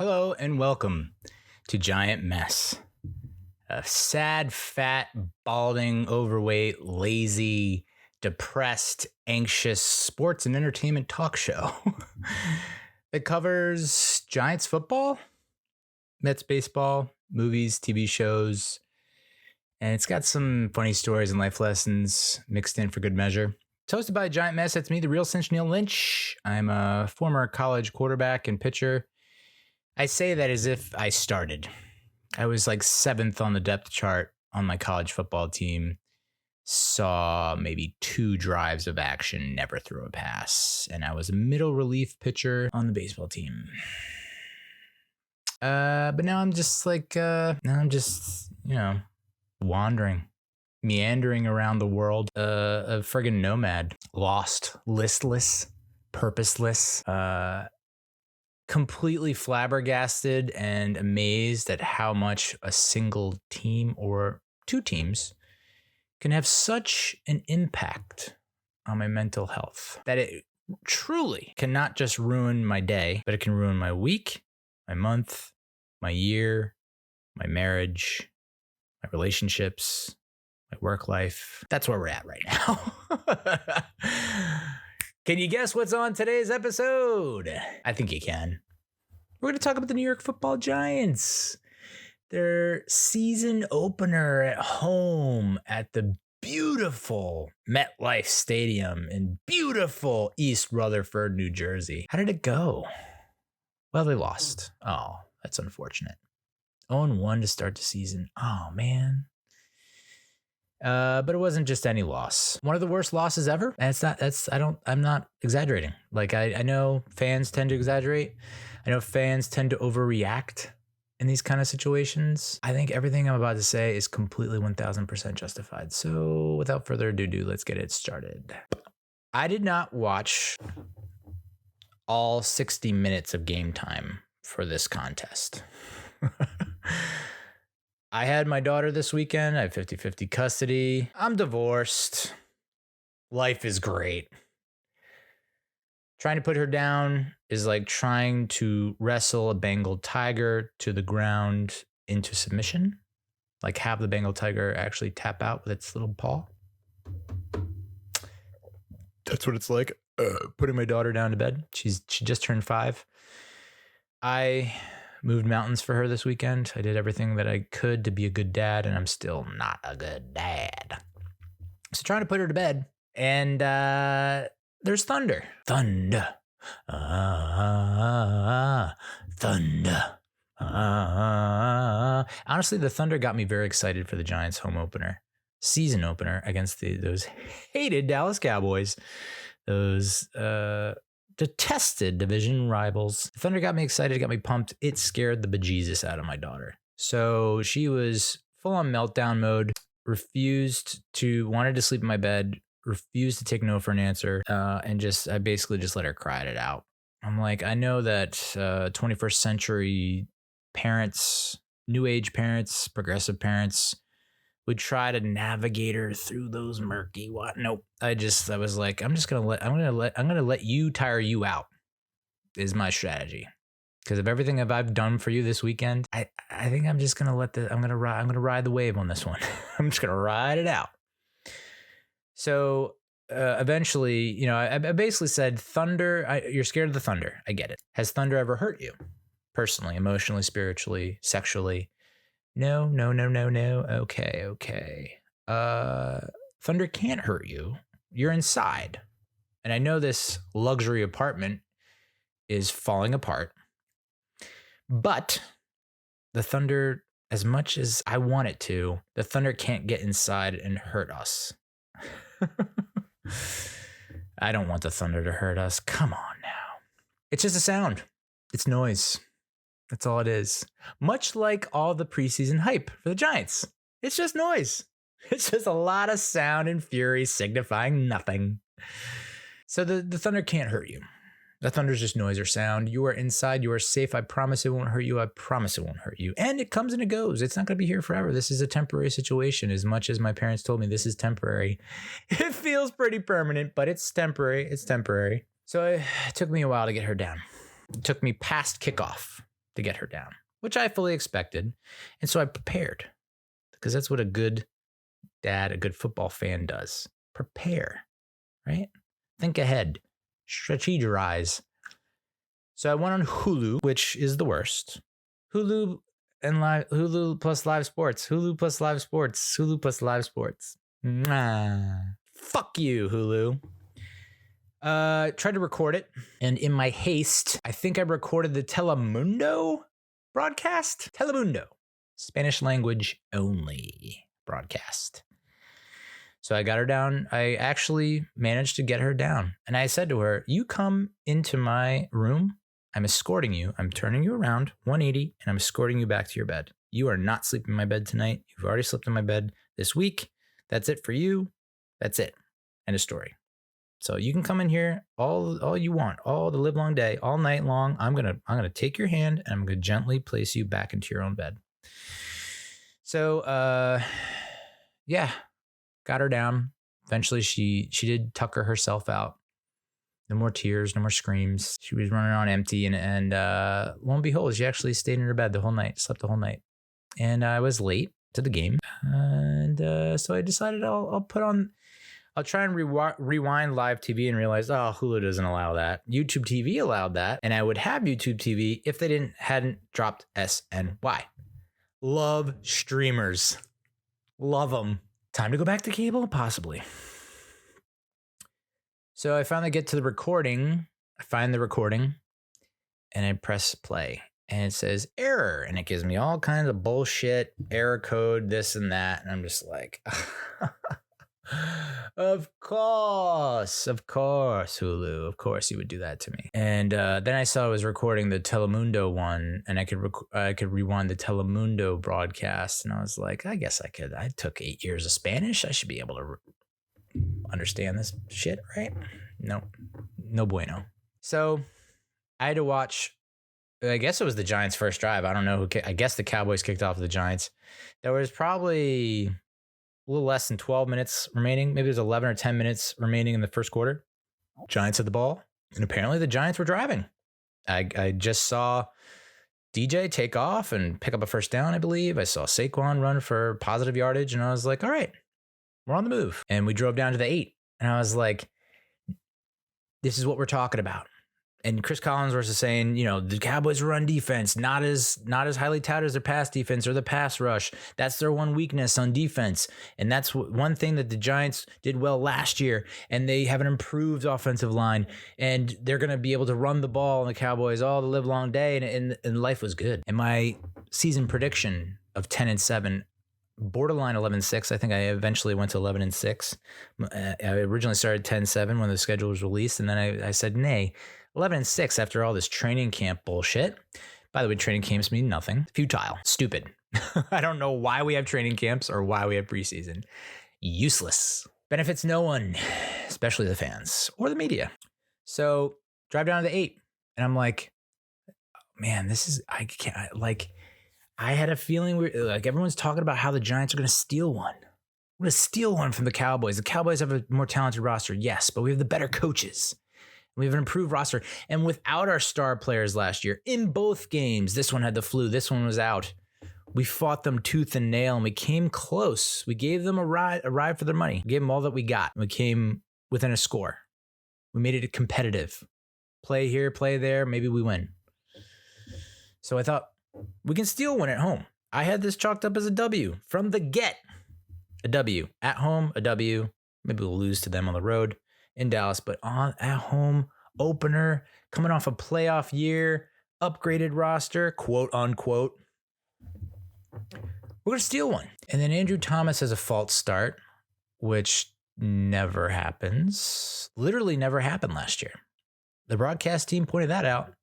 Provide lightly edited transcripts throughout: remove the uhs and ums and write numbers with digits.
Hello and welcome to Giant Mess, a sad, fat, balding, overweight, lazy, depressed, anxious sports and entertainment talk show that covers Giants football, Mets baseball, movies, TV shows, and it's got some funny stories and life lessons mixed in for good measure. It's hosted by Giant Mess. That's me, the real cinch, Neal Lynch. I'm a former college quarterback and pitcher. I say that as if I started. I was like 7th on the depth chart on my college football team. Saw maybe 2 drives of action, never threw a pass. And I was a middle relief pitcher on the baseball team. But now I'm just wandering, meandering around the world. A friggin' nomad, lost, listless, purposeless, completely flabbergasted and amazed at how much a single team or 2 teams can have such an impact on my mental health that it truly can not just ruin my day, but it can ruin my week, my month, my year, my marriage, my relationships, my work life. That's where we're at right now. Can you guess what's on today's episode? I think you can. We're going to talk about the New York Football Giants. Their season opener at home at the beautiful MetLife Stadium in beautiful East Rutherford, New Jersey. How did it go? Well, they lost. Oh, that's unfortunate. 0-1 to start the season. Oh, man. But it wasn't just any loss. One of the worst losses ever. And I'm not exaggerating. Like I know fans tend to exaggerate. I know fans tend to overreact in these kind of situations. I think everything I'm about to say is completely 1000% justified. So without further ado, let's get it started. I did not watch all 60 minutes of game time for this contest. I had my daughter this weekend. I have 50-50 custody. I'm divorced. Life is great. Trying to put her down is like trying to wrestle a Bengal tiger to the ground into submission. Like have the Bengal tiger actually tap out with its little paw. That's what it's like. Putting my daughter down to bed. She just turned 5. I moved mountains for her this weekend. I did everything that I could to be a good dad, and I'm still not a good dad. So trying to put her to bed, and there's thunder. Thunder. Thunder. Honestly, the thunder got me very excited for the Giants home opener, season opener against those hated Dallas Cowboys. Those detested division rivals. The thunder got me excited, got me pumped. It scared the bejesus out of my daughter. So she was full on meltdown mode, wanted to sleep in my bed, refused to take no for an answer, and I basically just let her cry it out. I'm like, I know that 21st century parents, new age parents, progressive parents would try to navigate her through those murky nope. I was like, I'm gonna let you tire you out is my strategy. Because of everything that I've done for you this weekend, I think I'm just gonna I'm gonna ride the wave on this one. I'm just gonna ride it out. So eventually, I basically said, thunder, you're scared of the thunder. I get it. Has thunder ever hurt you? Personally, emotionally, spiritually, sexually? No. Okay. Thunder can't hurt you. You're inside. And I know this luxury apartment is falling apart. But the thunder, as much as I want it to, the thunder can't get inside and hurt us. I don't want the thunder to hurt us. Come on now. It's just a sound. It's noise. That's all it is. Much like all the preseason hype for the Giants. It's just noise. It's just a lot of sound and fury signifying nothing. So the thunder can't hurt you. The thunder's just noise or sound. You are inside. You are safe. I promise it won't hurt you. I promise it won't hurt you. And it comes and it goes. It's not going to be here forever. This is a temporary situation. As much as my parents told me this is temporary, it feels pretty permanent, but it's temporary. It's temporary. So it took me a while to get her down. It took me past kickoff to get her down, which I fully expected. And so I prepared, because that's what a good dad, a good football fan does. Prepare, right? Think ahead, strategize. So I went on Hulu, which is the worst. Hulu plus live sports. Hulu plus live sports. Hulu plus live sports. Fuck you, Hulu. Tried to record it, and in my haste, I think I recorded the Telemundo broadcast. Telemundo, Spanish language only broadcast. So I got her down. I actually managed to get her down, and I said to her, "You come into my room. I'm escorting you. I'm turning you around 180, and I'm escorting you back to your bed. You are not sleeping in my bed tonight. You've already slept in my bed this week. That's it for you. That's it. End of story. So you can come in here all you want, all the live long day, all night long. I'm gonna take your hand and I'm gonna gently place you back into your own bed." So yeah, got her down. Eventually she did tucker herself out. No more tears, no more screams. She was running on empty, and lo and behold, she actually stayed in her bed the whole night, slept the whole night. And I was late to the game, and so I decided I'll try and rewind live TV and realize, Hulu doesn't allow that. YouTube TV allowed that, and I would have YouTube TV if they hadn't dropped SNY. Love streamers. Love them. Time to go back to cable? Possibly. So I finally get to the recording. I find the recording, and I press play. And it says error, and it gives me all kinds of bullshit, error code, this and that. And I'm just like... Of course, Hulu. Of course you would do that to me. And then I saw I was recording the Telemundo one, and I could rewind the Telemundo broadcast, and I was like, I guess I could. I took 8 years of Spanish. I should be able to understand this shit, right? No bueno. So I had to watch. I guess it was the Giants' first drive. I don't know who. I guess the Cowboys kicked off the Giants. There was probably a little less than 12 minutes remaining. Maybe there's 11 or 10 minutes remaining in the first quarter. Giants had the ball, and apparently the Giants were driving. I just saw DJ take off and pick up a first down, I believe. I saw Saquon run for positive yardage, and I was like, all right, we're on the move. And we drove down to the 8, and I was like, this is what we're talking about. And Chris Collinsworth was saying, the Cowboys run defense, not as highly touted as their pass defense or the pass rush. That's their one weakness on defense. And that's one thing that the Giants did well last year. And they have an improved offensive line. And they're going to be able to run the ball on the Cowboys all the live long day. And life was good. And my season prediction of 10-7, borderline 11-6. I think I eventually went to 11-6. I originally started 10-7 when the schedule was released. And then I said, nay, 11-6 after all this training camp bullshit. By the way, training camps mean nothing. Futile. Stupid. I don't know why we have training camps or why we have preseason. Useless. Benefits no one, especially the fans or the media. So drive down to the 8. And I'm like, man, I had a feeling everyone's talking about how the Giants are going to steal one. We're going to steal one from the Cowboys. The Cowboys have a more talented roster. Yes, but we have the better coaches. We have an improved roster. And without our star players last year, in both games, this one had the flu, this one was out. We fought them tooth and nail, and we came close. We gave them a ride for their money. We gave them all that we got. We came within a score. We made it competitive. Play here, play there, maybe we win. So I thought, we can steal one at home. I had this chalked up as a W from the get. A W. At home, a W. Maybe we'll lose to them on the road in Dallas, but at home, opener, coming off a playoff year, upgraded roster, quote unquote. We're going to steal one. And then Andrew Thomas has a false start, which never happens. Literally never happened last year. The broadcast team pointed that out.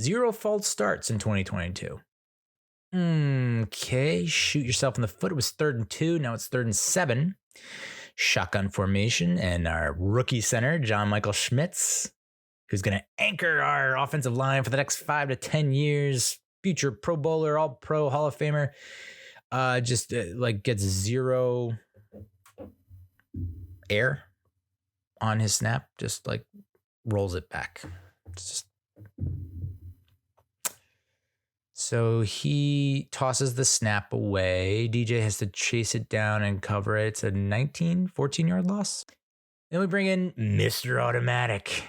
0 false starts in 2022. Okay, shoot yourself in the foot. It was 3rd and 2. Now it's 3rd and 7. Shotgun formation, and our rookie center, John Michael Schmitz, who's going to anchor our offensive line for the next 5 to 10 years. Future Pro Bowler, All Pro, Hall of Famer. Gets 0 air on his snap. Just rolls it back. Just So he tosses the snap away. DJ has to chase it down and cover it. It's a 14-yard loss. Then we bring in Mr. Automatic.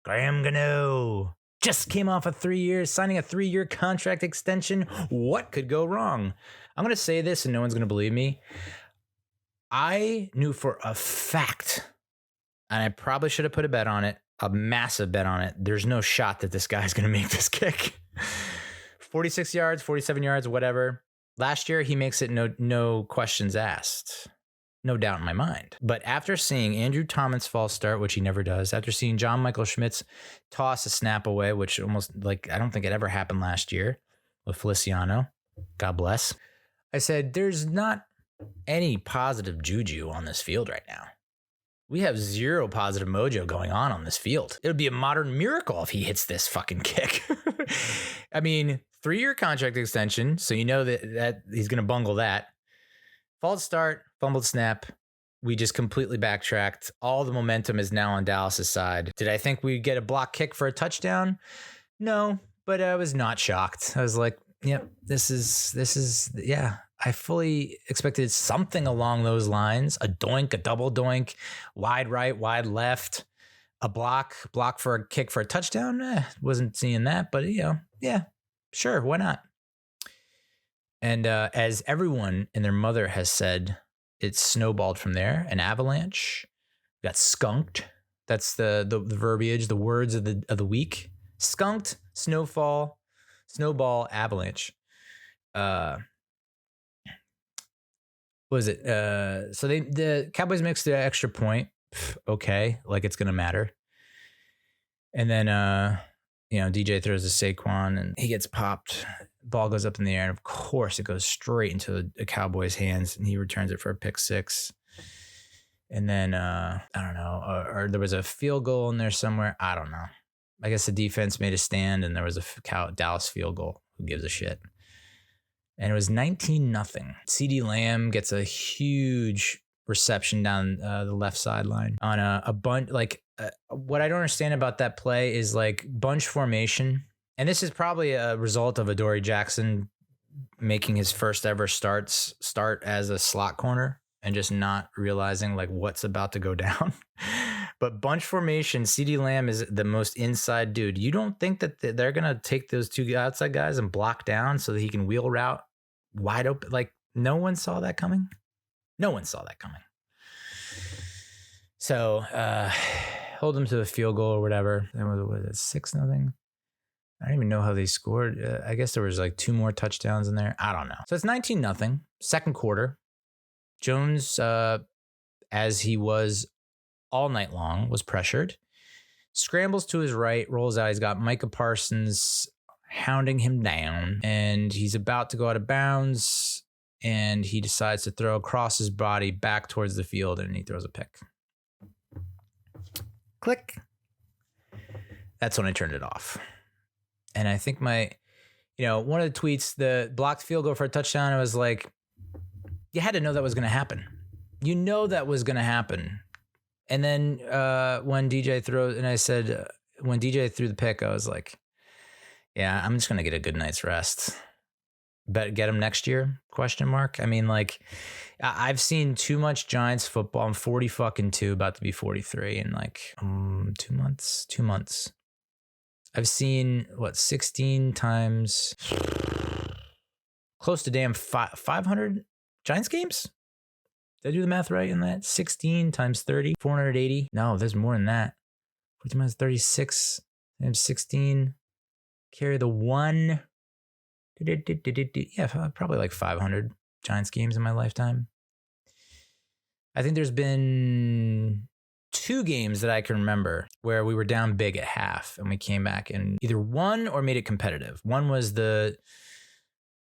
Graham Gano. Just came off signing a 3-year contract extension. What could go wrong? I'm going to say this and no one's going to believe me. I knew for a fact, and I probably should have put a bet on it, a massive bet on it. There's no shot that this guy's going to make this kick. 46 yards, 47 yards, whatever. Last year, he makes it no questions asked. No doubt in my mind. But after seeing Andrew Thomas false start, which he never does, after seeing John Michael Schmitz toss a snap away, which almost I don't think it ever happened last year with Feliciano, God bless, I said, there's not any positive juju on this field right now. We have zero positive mojo going on this field. It would be a modern miracle if he hits this fucking kick. I mean, 3-year contract extension, so you know that he's going to bungle that. False start, fumbled snap. We just completely backtracked. All the momentum is now on Dallas's side. Did I think we'd get a block kick for a touchdown? No, but I was not shocked. I was like, yep, this is, yeah. I fully expected something along those lines. A doink, a double doink, wide right, wide left, a block for a kick for a touchdown. Wasn't seeing that, but yeah, sure, why not? And as everyone and their mother has said, it snowballed from there. An avalanche, got skunked. That's the verbiage, the words of the week. Skunked, snowfall, snowball, avalanche. What was it? So the Cowboys mixed the extra point. Okay, like it's gonna matter. And then DJ throws a Saquon and he gets popped. Ball goes up in the air, and of course it goes straight into the Cowboys' hands, and he returns it for a pick six. And then I don't know, or there was a field goal in there somewhere. I don't know. I guess the defense made a stand, and there was a Dallas field goal. Who gives a shit? And it was 19-0. CeeDee Lamb gets a huge reception down the left sideline on a bunch. What I don't understand about that play is bunch formation. And this is probably a result of Adoree Jackson making his first ever start as a slot corner and just not realizing what's about to go down. But bunch formation, CeeDee Lamb is the most inside dude. You don't think that they're going to take those two outside guys and block down so that he can wheel route wide open? No one saw that coming. No one saw that coming. So hold them to a field goal or whatever. That was it 6-0? I don't even know how they scored. I guess there was 2 more touchdowns in there. I don't know. So it's 19-0. Second quarter. Jones, as he was all night long, was pressured. Scrambles to his right, rolls out. He's got Micah Parsons hounding him down, and he's about to go out of bounds, and he decides to throw across his body back towards the field, and he throws a pick. Click. That's when I turned it off. And I think one of the tweets, the blocked field goal for a touchdown, I was like, you had to know that was going to happen. You know that was going to happen. And then when DJ threw the pick, I was like, yeah, I'm just going to get a good night's rest. Bet get him next year? ? I mean, I've seen too much Giants football. I'm 42, about to be 43 in 2 months. 2 months. I've seen 16 times, close to damn 500 Giants games. Did I do the math right in that? 16 times 30, 480. No, there's more than that. 14 minus 36 times 16. Carry the 1. Yeah, probably 500 Giants games in my lifetime. I think there's been 2 games that I can remember where we were down big at half and we came back and either won or made it competitive. One was the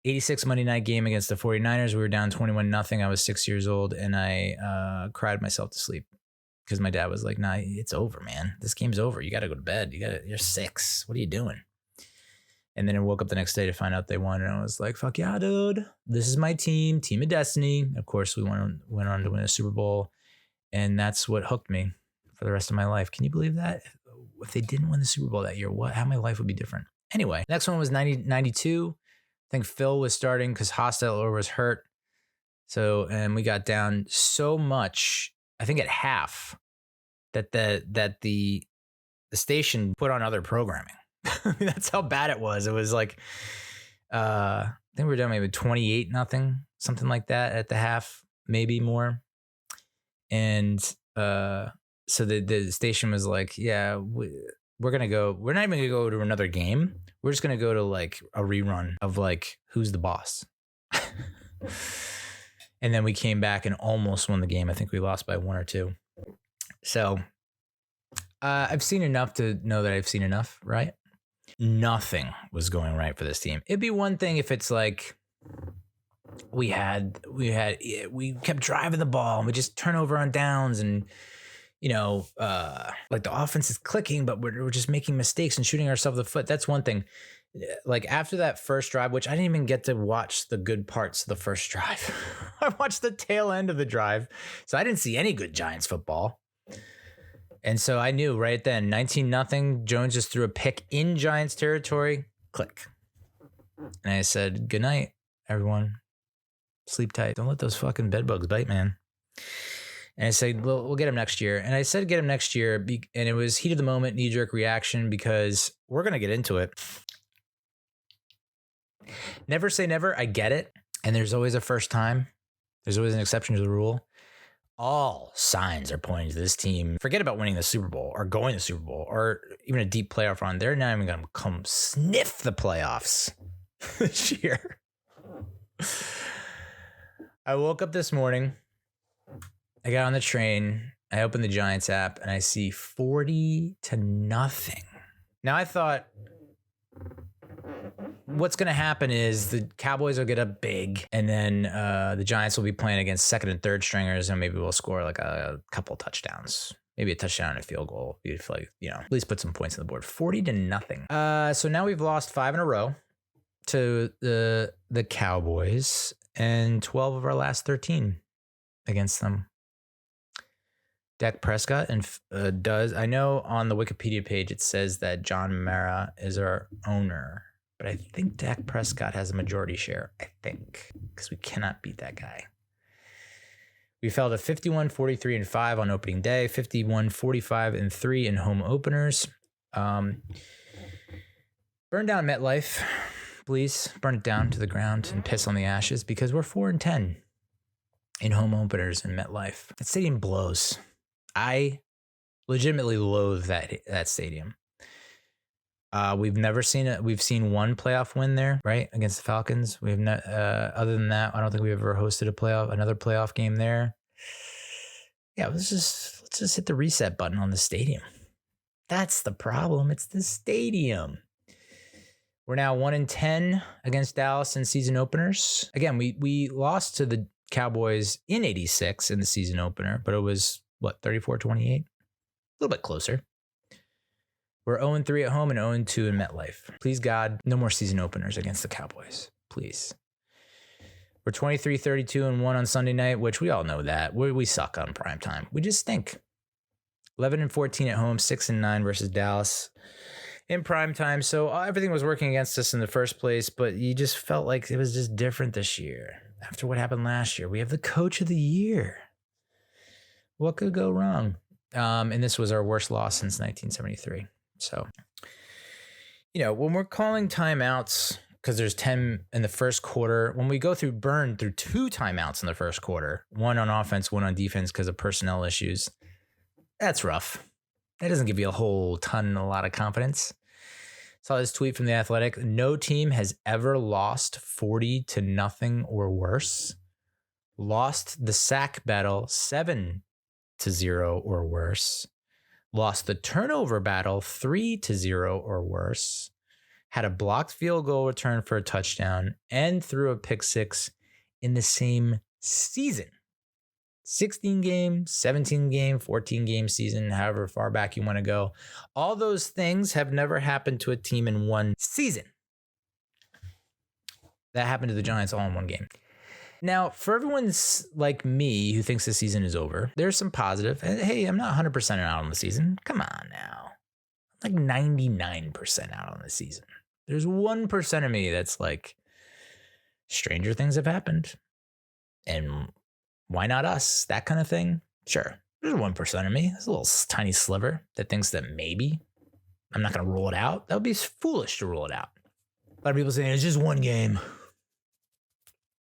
86 Monday night game against the 49ers. We were down 21-0. I was 6 years old and I cried myself to sleep because my dad was like, nah, it's over, man. This game's over. You got to go to bed. You're 6. What are you doing? And then I woke up the next day to find out they won. And I was like, fuck yeah, dude. This is my team of destiny. Of course, we went on to win a Super Bowl. And that's what hooked me for the rest of my life. Can you believe that? If they didn't win the Super Bowl that year, how my life would be different. Anyway, next one was 92. I think Phil was starting because Hostetler was hurt. So, and we got down so much, I think at half, that the station put on other programming. That's how bad it was. It was like, I think we were down maybe 28-0, something like that at the half, maybe more. And so the station was like, yeah, we're not even gonna go to another game. We're just gonna go to like a rerun of like Who's the Boss. And then we came back and almost won the game. I think we lost by 1 or 2. So I've seen enough to know that I've seen enough, right? Nothing was going right for this team. It'd be one thing if it's like we kept driving the ball and we just turn over on downs and, you know, like the offense is clicking, but we're just making mistakes and shooting ourselves in the foot. That's one thing. Like after that first drive, which I didn't even get to watch the good parts of the first drive. I watched the tail end of the drive. So I didn't see any good Giants football. And so I knew right then, 19-0, Jones just threw a pick in Giants territory. Click. And I said, good night, everyone. Sleep tight. Don't let those fucking bed bugs bite, man. And I said, we'll get him next year. And I said, get him next year. And it was heat of the moment, knee-jerk reaction, because we're going to get into it. Never say never. I get it. And there's always a first time. There's always an exception to the rule. All signs are pointing to this team. Forget about winning the Super Bowl or going to the Super Bowl or even a deep playoff run. They're not even going to come sniff the playoffs this year. I woke up this morning. I got on the train. I opened the Giants app and I see 40-0. Now I thought, what's going to happen is the Cowboys will get up big and then the Giants will be playing against second and third stringers and maybe we'll score like a couple touchdowns, maybe a touchdown and a field goal. If like, you know, at least put some points on the board. 40-0. So now we've lost 5 in a row to the Cowboys and 12 of our last 13 against them. Dak Prescott and I know on the Wikipedia page it says that John Mara is our owner, but I think Dak Prescott has a majority share. I think because we cannot beat that guy. We fell to 51-43-5 on opening day, 51-45-3 in home openers. Burn down MetLife, please. Burn it down to the ground and piss on the ashes because we're 4-10 in home openers in MetLife. That stadium blows. I legitimately loathe that stadium. We've seen one playoff win there, right? Against the Falcons. We have not, other than that, I don't think we've ever hosted another playoff game there. Yeah, let's just hit the reset button on the stadium. That's the problem. It's the stadium. We're now 1-10 against Dallas in season openers. Again, we lost to the Cowboys in 86 in the season opener, but it was 34-28? A little bit closer. We're 0-3 at home and 0-2 in MetLife. Please, God, no more season openers against the Cowboys. Please. We're 23-32-1 on Sunday night, which we all know that. We suck on primetime. We just stink. 11-14 at home, 6-9 versus Dallas in primetime. So everything was working against us in the first place, but you just felt like it was just different this year. After what happened last year, we have the coach of the year. What could go wrong? And this was our worst loss since 1973. So, you know, when we're calling timeouts, because there's 10 in the first quarter, when we go burn through 2 timeouts in the first quarter, one on offense, one on defense because of personnel issues, that's rough. That doesn't give you a lot of confidence. Saw this tweet from The Athletic. No team has ever lost 40-0 or worse. Lost the sack battle 7-0 or worse. Lost the turnover battle 3-0 or worse. Had a blocked field goal return for a touchdown and threw a pick 6 in the same season. 16 game, 17 game, 14 game season, however far back you want to go. All those things have never happened to a team in one season. That happened to the Giants all in one game. Now, for everyone like me who thinks the season is over, there's some positive. Hey, I'm not 100% out on the season. Come on now. I'm like 99% out on the season. There's 1% of me that's like, stranger things have happened. And why not us? That kind of thing. Sure. There's 1% of me. There's a little tiny sliver that thinks that maybe I'm not going to rule it out. That would be foolish to rule it out. A lot of people saying it's just one game.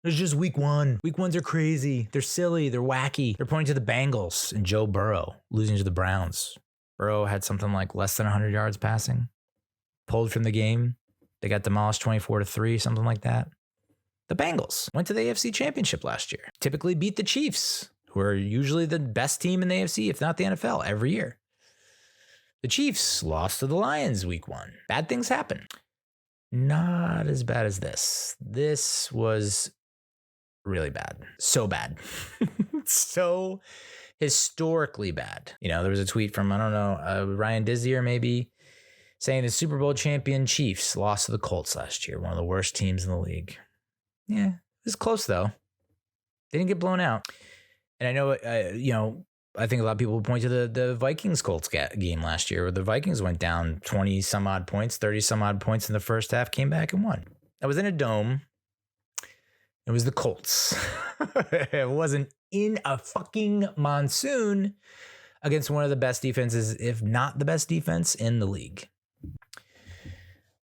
It's just week one. Week ones are crazy. They're silly. They're wacky. They're pointing to the Bengals and Joe Burrow losing to the Browns. Burrow had something like less than 100 yards passing. Pulled from the game. They got demolished 24-3, something like that. The Bengals went to the AFC Championship last year. Typically beat the Chiefs, who are usually the best team in the AFC, if not the NFL, every year. The Chiefs lost to the Lions week one. Bad things happen. Not as bad as this. This was really bad. So bad. So historically bad. You know, there was a tweet from, I don't know, Ryan Dizier maybe, saying the Super Bowl champion Chiefs lost to the Colts last year, one of the worst teams in the league. Yeah, it was close, though. They didn't get blown out. And I know, I think a lot of people point to the Vikings-Colts game last year, where the Vikings went down 20-some-odd points, 30-some-odd points in the first half, came back and won. That was in a dome. It was the Colts. It wasn't in a fucking monsoon against one of the best defenses, if not the best defense in the league.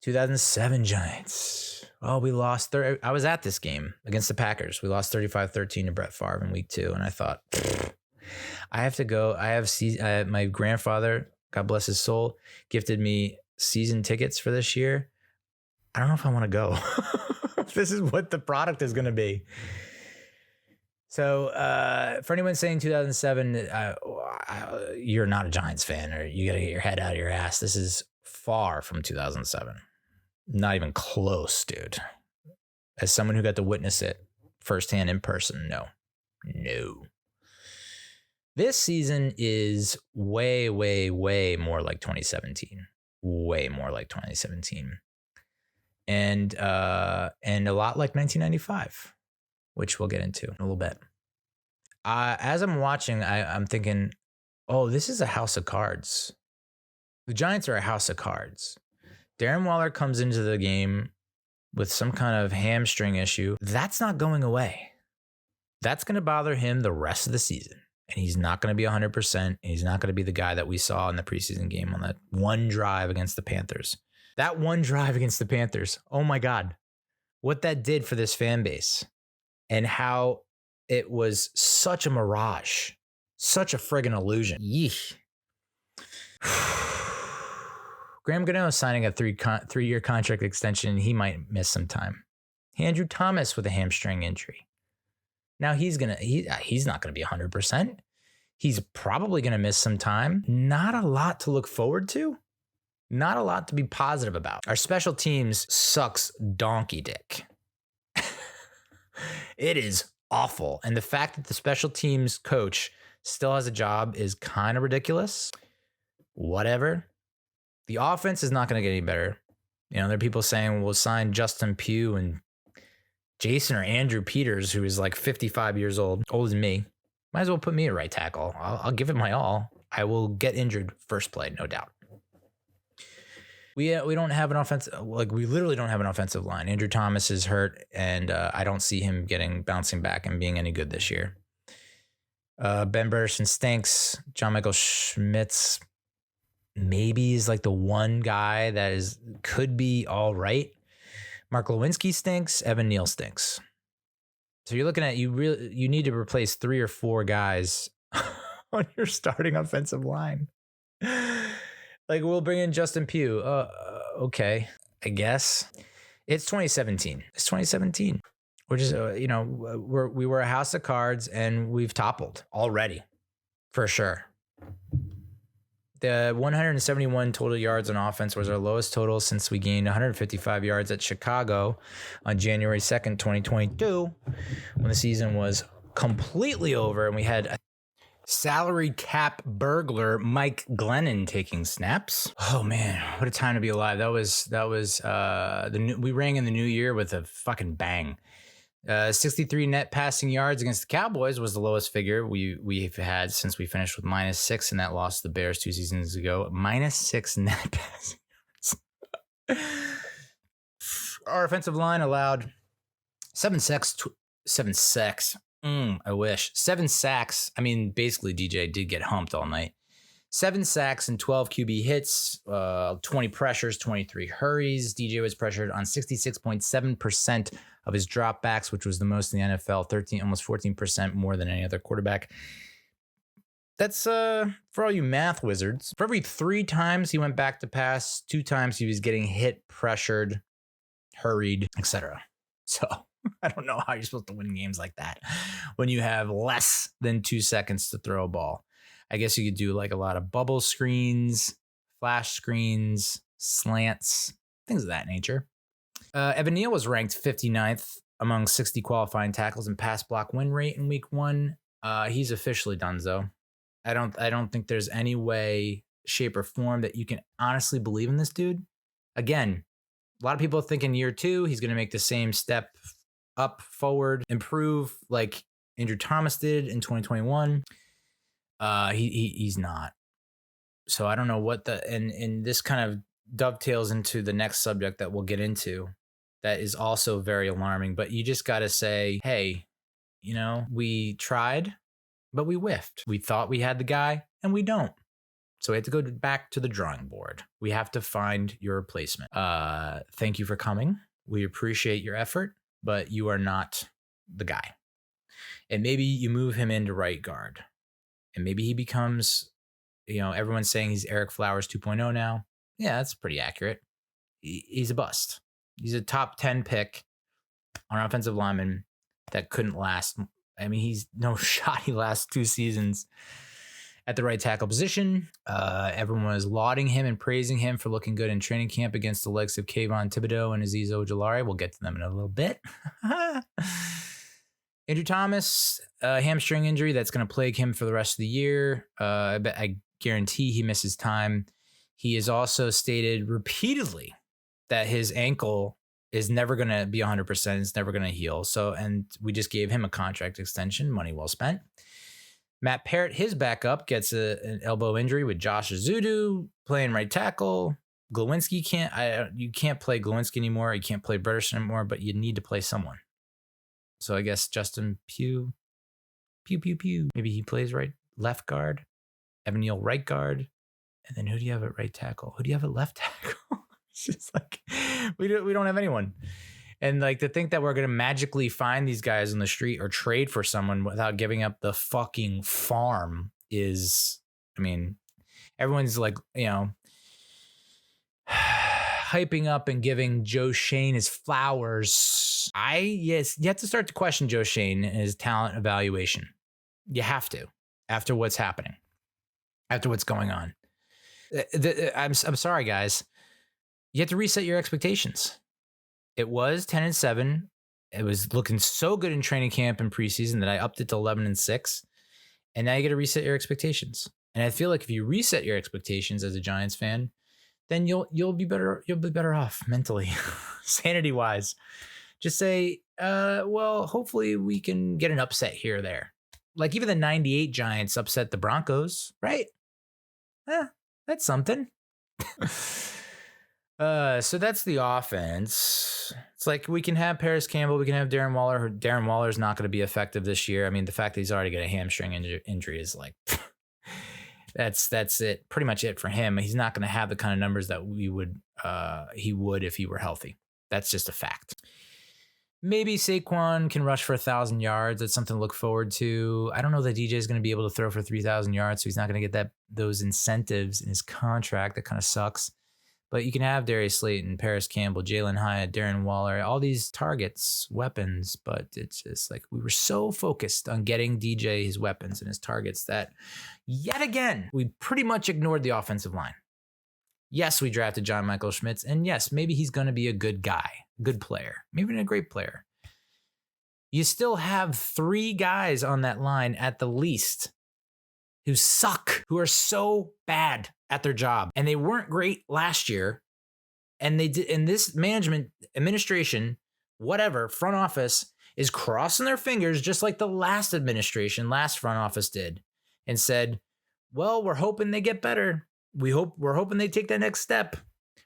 2007 Giants. Oh, we lost. I was at this game against the Packers. We lost 35-13 to Brett Favre in week 2. And I thought, I have to go. My grandfather, God bless his soul, gifted me season tickets for this year. I don't know if I want to go. This is what the product is going to be. So for anyone saying 2007, you're not a Giants fan, or you got to get your head out of your ass. This is far from 2007. Not even close, dude. As someone who got to witness it firsthand in person, no. This season is way, way, way more like 2017. Way more like 2017. And a lot like 1995, which we'll get into in a little bit. As I'm watching, I'm thinking, oh, this is a house of cards. The Giants are a house of cards. Darren Waller comes into the game with some kind of hamstring issue. That's not going away. That's going to bother him the rest of the season. And he's not going to be 100%. And he's not going to be the guy that we saw in the preseason game on that one drive against the Panthers. That one drive against the Panthers. Oh my God. What that did for this fan base. And how it was such a mirage. Such a friggin' illusion. Yeesh. Graham Gano signing a three-year contract extension. He might miss some time. Andrew Thomas with a hamstring injury. Now he's not gonna be 100%. He's probably gonna miss some time. Not a lot to look forward to. Not a lot to be positive about. Our special teams sucks donkey dick. It is awful. And the fact that the special teams coach still has a job is kind of ridiculous. Whatever. The offense is not going to get any better. You know, there are people saying we'll sign Justin Pugh and Jason or Andrew Peters, who is like 55 years old as me. Might as well put me at right tackle. I'll give it my all. I will get injured first play, no doubt. We don't have an offensive, we literally don't have an offensive line. Andrew Thomas is hurt, and I don't see him bouncing back and being any good this year. Ben Burson stinks. John Michael Schmitz maybe is like the one guy that could be all right. Mark Lewinsky stinks. Evan Neal stinks. So you're looking at, you need to replace 3 or 4 guys on your starting offensive line. Like, we'll bring in Justin Pugh. Okay, I guess. It's 2017. It's 2017. We're just, we were a house of cards, and we've toppled already, for sure. The 171 total yards on offense was our lowest total since we gained 155 yards at Chicago on January 2nd, 2022, when the season was completely over and we had salary cap burglar Mike Glennon taking snaps. Oh man, what a time to be alive. That was we rang in the new year with a fucking bang. 63 net passing yards against the Cowboys was the lowest figure we've had since we finished with -6 in that loss to the Bears 2 seasons ago. -6 net passing yards. Our offensive line allowed 7 sacks. 7 sacks. I wish. 7 sacks. I mean, basically, DJ did get humped all night. 7 sacks and 12 QB hits, 20 pressures, 23 hurries. DJ was pressured on 66.7% of his dropbacks, which was the most in the NFL, almost 14% more than any other quarterback. That's for all you math wizards. For every 3 times he went back to pass, 2 times he was getting hit, pressured, hurried, etc. So I don't know how you're supposed to win games like that when you have less than 2 seconds to throw a ball. I guess you could do like a lot of bubble screens, flash screens, slants, things of that nature. Evan Neal was ranked 59th among 60 qualifying tackles and pass block win rate in week 1. He's officially donezo. I don't think there's any way, shape, or form that you can honestly believe in this dude. Again, a lot of people think in year 2 he's going to make the same step up, forward, improve like Andrew Thomas did in 2021. He's not. So I don't know what and this kind of dovetails into the next subject that we'll get into that is also very alarming. But you just got to say, hey, we tried, but we whiffed. We thought we had the guy and we don't. So we have to go back to the drawing board. We have to find your replacement. Thank you for coming. We appreciate your effort, but you are not the guy. And maybe you move him into right guard. And maybe he becomes, everyone's saying he's Eric Flowers 2.0 now. Yeah, that's pretty accurate. He's a bust. He's a top 10 pick on an offensive lineman that couldn't last. I mean, he's no shot he lasts 2 seasons at the right tackle position. Everyone was lauding him and praising him for looking good in training camp against the likes of Kayvon Thibodeau and Azeez Ojulari. We'll get to them in a little bit. Andrew Thomas, hamstring injury that's going to plague him for the rest of the year. I guarantee he misses time. He has also stated repeatedly that his ankle is never going to be 100%. It's never going to heal. And we just gave him a contract extension, money well spent. Matt Parrott, his backup, gets an elbow injury with Josh Azudu playing right tackle. Glowinski you can't play Glowinski anymore. You can't play British anymore, but you need to play someone. So I guess Justin Pugh. Maybe he plays left guard. Evan Neal right guard. And then who do you have at right tackle? Who do you have at left tackle? It's just like we don't have anyone. And like to think that we're going to magically find these guys on the street or trade for someone without giving up the fucking farm is, I mean, everyone's like, hyping up and giving Joe Schoen his flowers. You have to start to question Joe Schoen and his talent evaluation. You have to, after what's happening, after what's going on. I'm sorry, guys. You have to reset your expectations. It was 10-7. It was looking so good in training camp and preseason that I upped it to 11-6. And now you got to reset your expectations. And I feel like if you reset your expectations as a Giants fan, then you'll be better. You'll be better off mentally, sanity wise. Just say, well, hopefully we can get an upset here or there. Like even the 98 Giants upset the Broncos, right? That's something. So that's the offense. It's like we can have Paris Campbell, we can have Darren Waller. Darren Waller is not going to be effective this year. I mean, the fact that he's already got a hamstring injury is like, that's it. Pretty much it for him. He's not going to have the kind of numbers that he would if he were healthy. That's just a fact. Maybe Saquon can rush for 1,000 yards. That's something to look forward to. I don't know that DJ is going to be able to throw for 3,000 yards, so he's not going to get those incentives in his contract. That kind of sucks. But you can have Darius Slayton, Paris Campbell, Jalen Hyatt, Darren Waller, all these targets, weapons. But it's just like we were so focused on getting DJ his weapons and his targets that yet again, we pretty much ignored the offensive line. Yes, we drafted John Michael Schmitz. And yes, maybe he's going to be a good guy, good player, maybe a great player. You still have 3 guys on that line at the least who suck, who are so bad at their job. And they weren't great last year. And they did, and this management, administration, whatever, front office is crossing their fingers just like the last administration, last front office did, and said, well, we're hoping they get better. We're hoping they take that next step.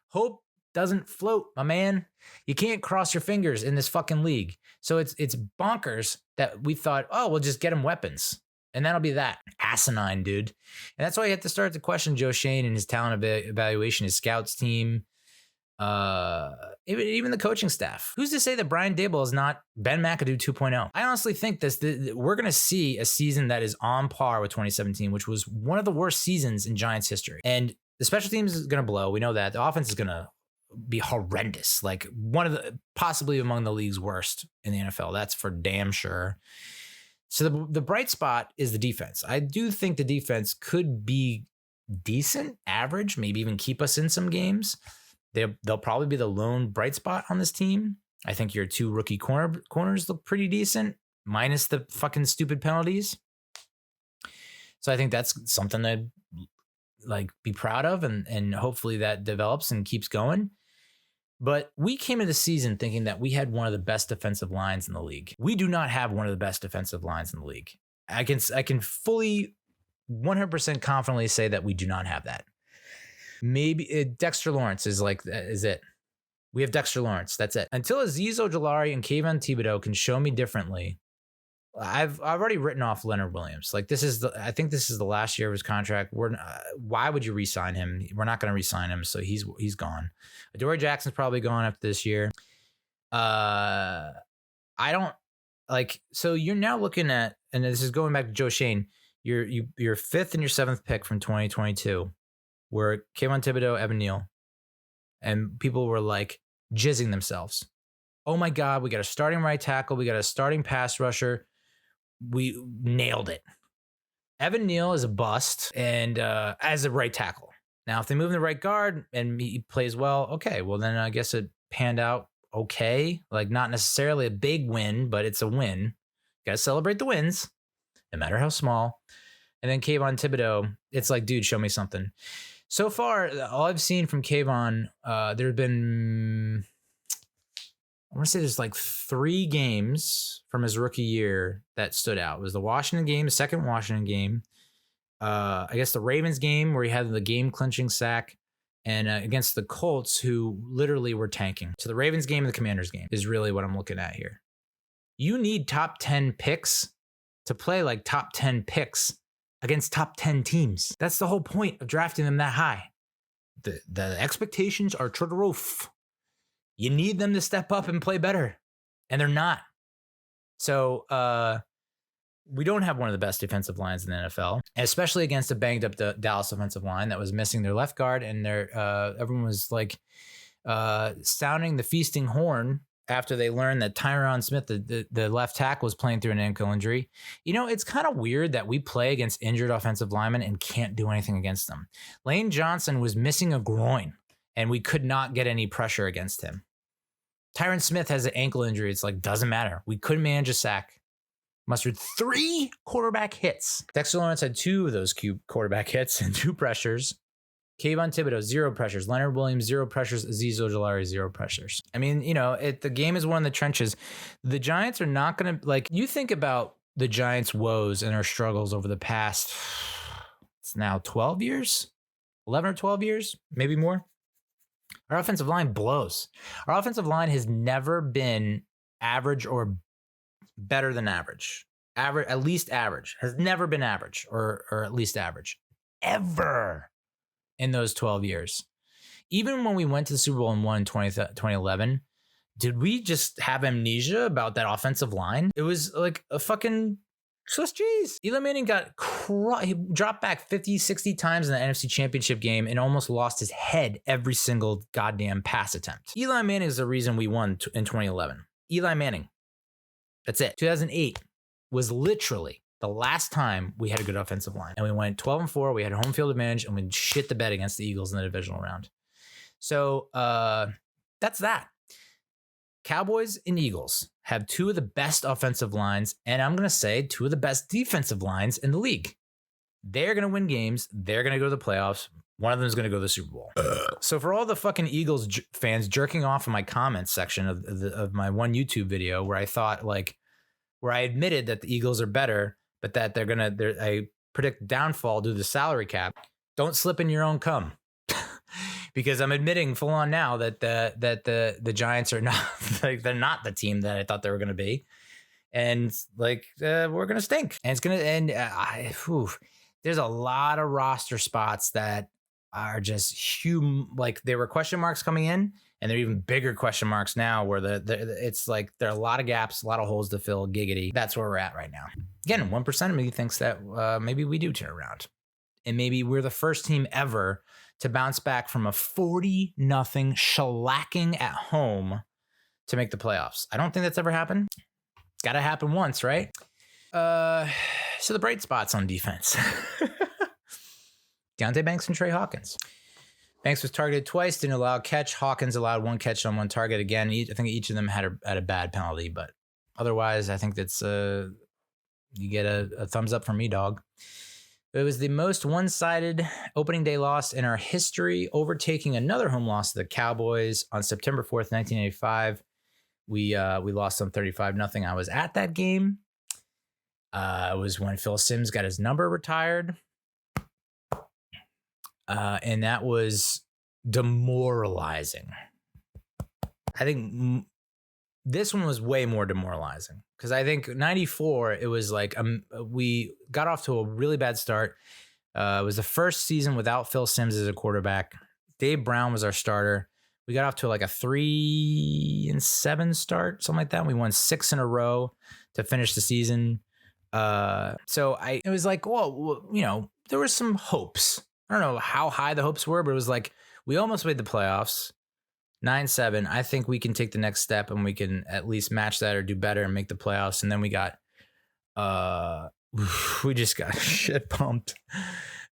Hope doesn't float, my man. You can't cross your fingers in this fucking league. So it's bonkers that we thought, oh, we'll just get him weapons. And that'll be that. Asinine, dude. And that's why you have to start to question Joe Schoen and his talent evaluation, his scouts team, even the coaching staff. Who's to say that Brian Daboll is not Ben McAdoo 2.0? I honestly think we're going to see a season that is on par with 2017, which was one of the worst seasons in Giants history. And the special teams is going to blow. We know that. The offense is going to be horrendous. Like possibly among the league's worst in the NFL. That's for damn sure. So the bright spot is the defense. I do think the defense could be decent, average, maybe even keep us in some games. They'll probably be the lone bright spot on this team. I think your 2 rookie corners look pretty decent, minus the fucking stupid penalties. So I think that's something to be proud of, and hopefully that develops and keeps going. But we came into the season thinking that we had one of the best defensive lines in the league. We do not have one of the best defensive lines in the league. I can fully 100% confidently say that we do not have that. Maybe Dexter Lawrence is it. We have Dexter Lawrence. That's it. Until Azeez Ojulari and Kayvon Thibodeau can show me differently, I've already written off Leonard Williams. I think this is the last year of his contract. Why would you re-sign him? We're not going to re-sign him, so he's gone. Adoree Jackson's probably gone after this year. I don't like. So you're now looking at, and this is going back to Joe Schoen. Your 5th and your 7th pick from 2022 were Kayvon Thibodeau, Evan Neal, and people were like jizzing themselves. Oh my God, we got a starting right tackle. We got a starting pass rusher. We nailed it. Evan Neal is a bust and as a right tackle. Now, if they move in the right guard and he plays well, okay, well, then I guess it panned out okay. Like not necessarily a big win, but it's a win. Got to celebrate the wins, no matter how small. And then Kayvon Thibodeau, it's like, dude, show me something. So far, all I've seen from Kayvon, there have been, I want to say there's 3 games from his rookie year that stood out. It was the Washington game, the second Washington game. I guess the Ravens game where he had the game-clinching sack, and against the Colts, who literally were tanking. So the Ravens game and the Commanders game is really what I'm looking at here. You need top 10 picks to play like top 10 picks against top 10 teams. That's the whole point of drafting them that high. The expectations are through the roof. You need them to step up and play better, and they're not. So we don't have one of the best defensive lines in the NFL, especially against a banged up Dallas offensive line that was missing their left guard, and everyone was sounding the feasting horn after they learned that Tyron Smith, the left tackle, was playing through an ankle injury. It's kind of weird that we play against injured offensive linemen and can't do anything against them. Lane Johnson was missing a groin, and we could not get any pressure against him. Tyron Smith has an ankle injury. It's doesn't matter. We couldn't manage a sack. Mustered 3 quarterback hits. Dexter Lawrence had 2 of those quarterback hits and 2 pressures. Kayvon Thibodeau, 0 pressures. Leonard Williams, 0 pressures. Azeez Ojulari, 0 pressures. I mean, the game is one in the trenches. The Giants are not going to, you think about the Giants' woes and their struggles over the past, it's now 12 years? 11 or 12 years? Maybe more? Our offensive line blows. Our offensive line has never been average or better than average. At least average. Has never been average or at least average. Ever in those 12 years. Even when we went to the Super Bowl and won in 2011, did we just have amnesia about that offensive line? It was like a fucking Swiss cheese. Eli Manning he dropped back 50, 60 times in the NFC Championship game and almost lost his head every single goddamn pass attempt. Eli Manning is the reason we won in 2011. Eli Manning. That's it. 2008 was literally the last time we had a good offensive line. And we went 12-4. We had a home field advantage, and we shit the bed against the Eagles in the divisional round. So that's that. Cowboys and Eagles have 2 of the best offensive lines, and I'm going to say 2 of the best defensive lines in the league. They're going to win games. They're going to go to the playoffs. One of them is going to go to the Super Bowl. So for all the fucking Eagles fans jerking off in my comments section of my one YouTube video where I thought where I admitted that the Eagles are better, but that I predict downfall due to the salary cap, don't slip in your own cum. because I'm admitting full on now that the Giants are not like they're not the team that I thought they were going to be, and like we're going to stink, and it's going to end. There's a lot of roster spots that are just huge. Like there were question marks coming in, and they're even bigger question marks now. Where it's like there are a lot of gaps, a lot of holes to fill. Giggity. That's where we're at right now. Again, 1% of me thinks that maybe we do turn around, and maybe we're the first team ever to bounce back from a 40-0 shellacking at home to make the playoffs. I don't think that's ever happened. It's got to happen once, right? So the bright spots on defense. Deonte Banks and Trey Hawkins. Banks was targeted twice, didn't allow a catch. Hawkins allowed one catch on one target. Again, I think each of them had a bad penalty, but otherwise, I think that's you get a thumbs up from me, dog. It was the most one-sided opening day loss in our history, overtaking another home loss to the Cowboys on September 4th, 1985. We lost them 35-0. I was at that game. It was when Phil Simms got his number retired. And that was demoralizing. I think this one was way more demoralizing because I think 94, it was like we got off to a really bad start. It was the first season without Phil Simms as a quarterback. Dave Brown was our starter. We got off to like a 3-7 start, something like that. We won 6 in a row to finish the season. It was like, well, there were some hopes. I don't know how high the hopes were, but it was like we almost made the playoffs. 9-7. I think we can take the next step and we can at least match that or do better and make the playoffs. And then we just got shit pumped.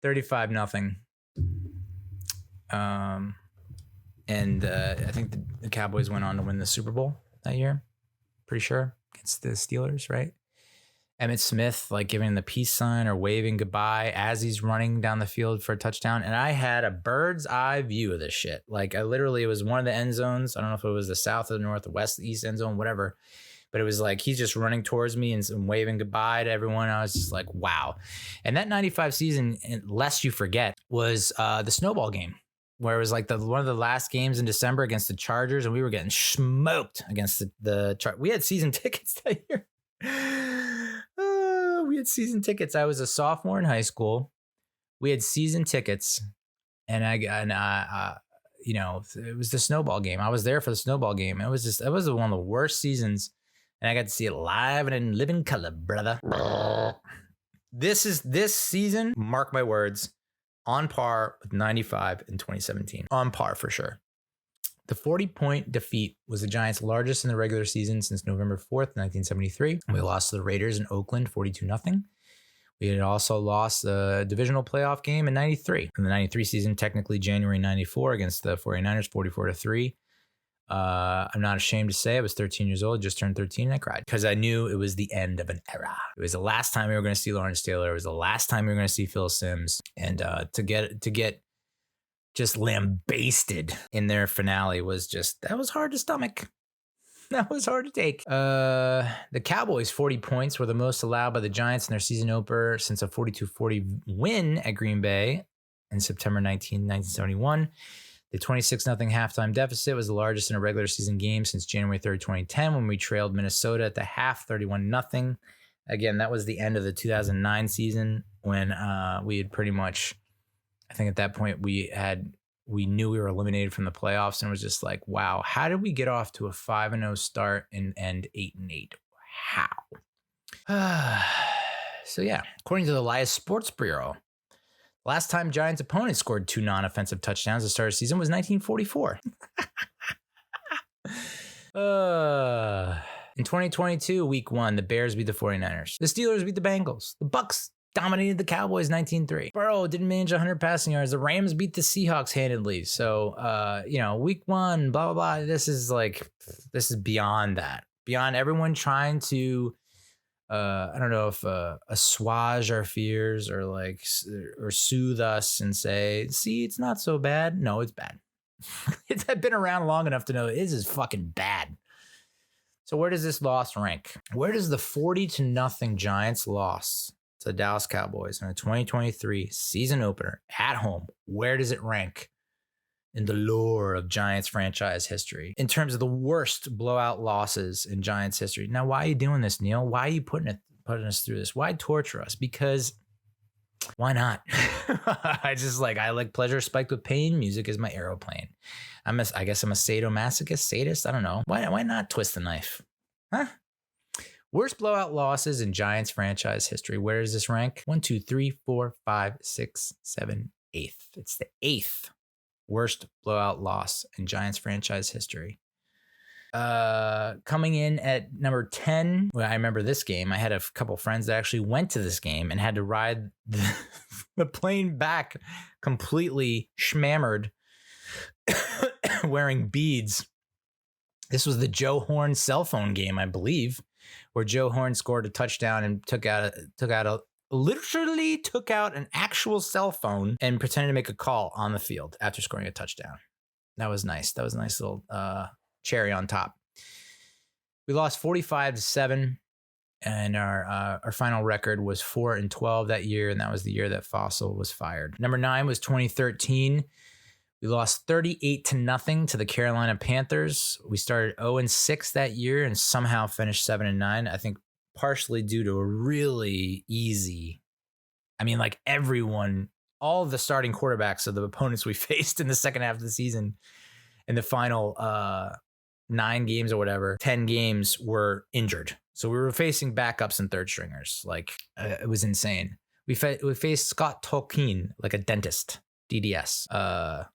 35-0. And I think the Cowboys went on to win the Super Bowl that year. Pretty sure against the Steelers, right? Emmitt Smith, like giving the peace sign or waving goodbye as he's running down the field for a touchdown. And I had a bird's eye view of this shit. Like it was one of the end zones. I don't know if it was the south or the north, the west, the east end zone, whatever. But it was like he's just running towards me and waving goodbye to everyone. I was just like, wow. And that 95 season, lest you forget, was the snowball game, where it was like one of the last games in December against the Chargers, and we were getting smoked against the Chargers. We had season tickets that year. We had season tickets. I was a sophomore in high school. We had season tickets, and it was the snowball game. I was there for the snowball game. It was one of the worst seasons, and I got to see it live and in living color, brother. This season, mark my words, on par with 95 and 2017. On par for sure. The 40-point defeat was the Giants' largest in the regular season since November 4th, 1973. We lost to the Raiders in Oakland, 42-0. We had also lost the divisional playoff game in 93. In the 93 season, technically January 94 against the 49ers, 44-3. I'm not ashamed to say I was 13 years old, just turned 13, and I cried because I knew it was the end of an era. It was the last time we were going to see Lawrence Taylor. It was the last time we were going to see Phil Simms. And to get just lambasted in their finale was hard to stomach. That was hard to take. The Cowboys' 40 points were the most allowed by the Giants in their season opener since a 42-40 win at Green Bay in September 1971. The 26-0 halftime deficit was the largest in a regular season game since January 3rd, 2010, when we trailed Minnesota at the half 31-0. Again, that was the end of the 2009 season when we had pretty much, I think at that point we knew we were eliminated from the playoffs, and it was just like, wow, how did we get off to a 5-0 start and end 8-8? How? So yeah, according to the Elias Sports Bureau, last time Giants opponents scored 2 non-offensive touchdowns to start a season was 1944. In 2022, week 1, the Bears beat the 49ers. The Steelers beat the Bengals. The Bucks dominated the Cowboys 19-3. Burrow didn't manage 100 passing yards. The Rams beat the Seahawks handedly. So, week 1, blah, blah, blah. This is beyond that. Beyond everyone trying to, I don't know if assuage our fears or soothe us and say, see, it's not so bad. No, it's bad. I've been around long enough to know it is fucking bad. So where does this loss rank? Where does the 40-0 Giants loss to the Dallas Cowboys in a 2023 season opener at home, where does it rank in the lore of Giants franchise history in terms of the worst blowout losses in Giants history. Now, why are you doing this, Neal? Why are you putting us through this? Why torture us? Because why not? I like pleasure spiked with pain. Music is my aeroplane. I guess I'm a sadomasochist, sadist. I don't know. Why not twist the knife? Huh? Worst blowout losses in Giants franchise history. Where does this rank? 1, 2, 3, 4, 5, 6, 7, 8th. It's the 8th worst blowout loss in Giants franchise history. Coming in at number 10. Well, I remember this game. I had a couple friends that actually went to this game and had to ride the plane back completely schmammered wearing beads. This was the Joe Horn cell phone game, I believe, where Joe Horn scored a touchdown and literally took out an actual cell phone and pretended to make a call on the field after scoring a touchdown. That was nice. That was a nice little cherry on top. We lost 45-7, and our final record was 4-12 that year, and that was the year that Fossil was fired. Number 9 was 2013. We lost 38-0 to the Carolina Panthers. We started 0-6 that year and somehow finished 7-9. I think partially due to a really easy, all of the starting quarterbacks of the opponents we faced in the second half of the season, in the final 9 games or whatever, 10 games were injured. So we were facing backups and third stringers. It was insane. We faced Scott Tolkien, like a dentist, DDS. At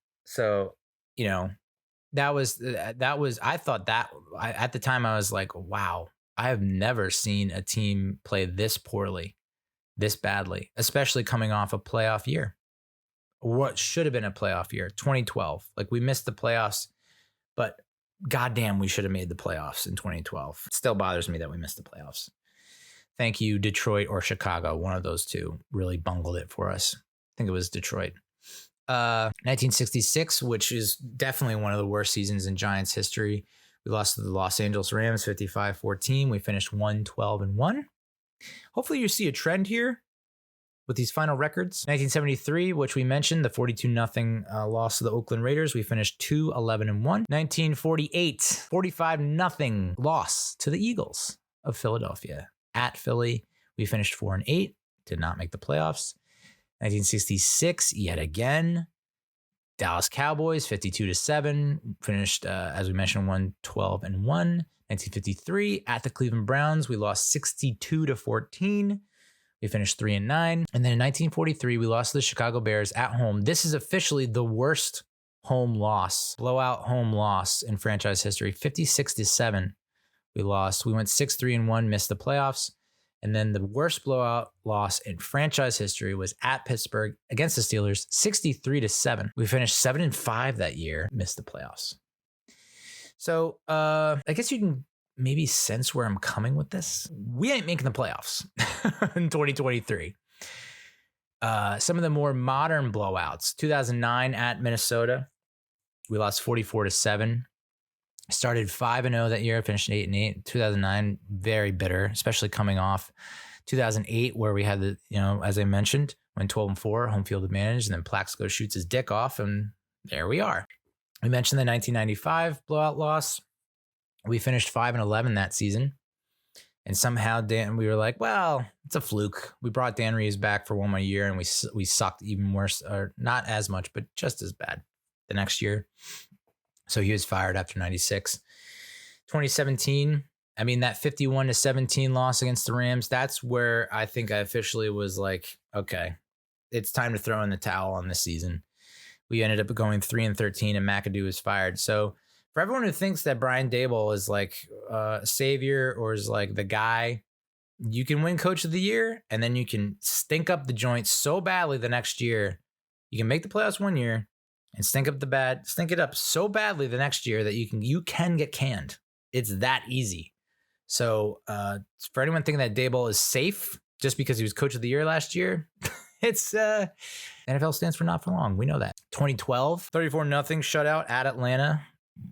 the time I was like, wow, I have never seen a team play this poorly, this badly, especially coming off a playoff year. What should have been a playoff year, 2012. We missed the playoffs, but goddamn, we should have made the playoffs in 2012. It still bothers me that we missed the playoffs. Thank you, Detroit or Chicago. One of those two really bungled it for us. I think it was Detroit. 1966, which is definitely one of the worst seasons in Giants history. We lost to the Los Angeles Rams 55-14. We finished 1-12-1. Hopefully you see a trend here with these final records. 1973, which we mentioned, the 42-0 loss to the Oakland Raiders. We finished 2-11-1. 1948, 45-0 loss to the Eagles of Philadelphia. At Philly, we finished 4-8, did not make the playoffs. 1966, yet again, Dallas Cowboys 52-7, finished as we mentioned 1-12-1. 1953 at the Cleveland Browns, we lost 62-14. We finished 3-9. And then in 1943, we lost to the Chicago Bears at home. This is officially the worst home loss, blowout home loss in franchise history. 56-7. We lost. We went 6-3-1, missed the playoffs. And then the worst blowout loss in franchise history was at Pittsburgh against the Steelers, 63-7. We finished 7-5 that year, missed the playoffs. So I guess you can maybe sense where I'm coming with this. We ain't making the playoffs in 2023. Some of the more modern blowouts, 2009 at Minnesota, we lost 44-7. Started 5-0 that year, finished 8-8. 2009, very bitter, especially coming off 2008, where we had the, as I mentioned, went 12-4, home field advantage, and then Plaxico shoots his dick off, and there we are. We mentioned the 1995 blowout loss. We finished 5-11 that season, and somehow we were like, well, it's a fluke. We brought Dan Reeves back for one more year, and we sucked even worse, or not as much, but just as bad the next year. So he was fired after 96. 2017, that 51-17 loss against the Rams, that's where I think I officially was like, okay, it's time to throw in the towel on this season. We ended up going 3-13 and McAdoo was fired. So for everyone who thinks that Brian Daboll is like a savior or is like the guy, you can win coach of the year and then you can stink up the joint so badly the next year. You can make the playoffs one year and stink it up so badly the next year that you can get canned. It's that easy. So for anyone thinking that Daboll is safe just because he was coach of the year last year, it's NFL stands for not for long. We know that. 2012, 34-0 shutout at Atlanta.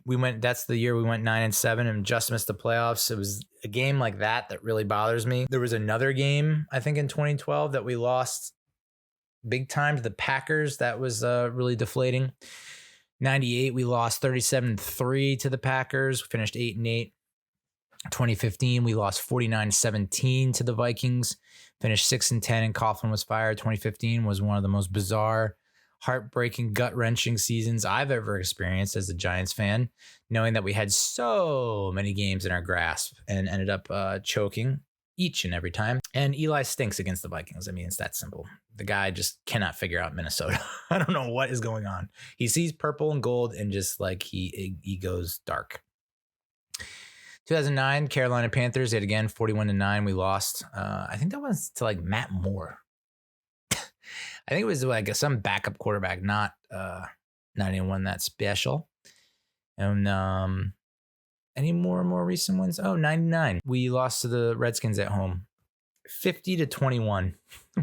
That's the year we went 9-7 and just missed the playoffs. It was a game like that really bothers me. There was another game, I think in 2012, that we lost big time to the Packers. That was really deflating. 98, we lost 37-3 to the Packers. We finished 8-8. 2015, we lost 49-17 to the Vikings. Finished 6-10, and Coughlin was fired. 2015 was one of the most bizarre, heartbreaking, gut-wrenching seasons I've ever experienced as a Giants fan, knowing that we had so many games in our grasp and ended up choking each and every time. And Eli stinks against the Vikings. I mean, it's that simple. The guy just cannot figure out Minnesota. I don't know what is going on. He sees purple and gold and just like he goes dark. 2009, Carolina Panthers, yet again, 41-9. We lost. I think that was to like Matt Moore. I think it was like some backup quarterback, not anyone that special. And any more recent ones? Oh, 99. We lost to the Redskins at home, 50-21.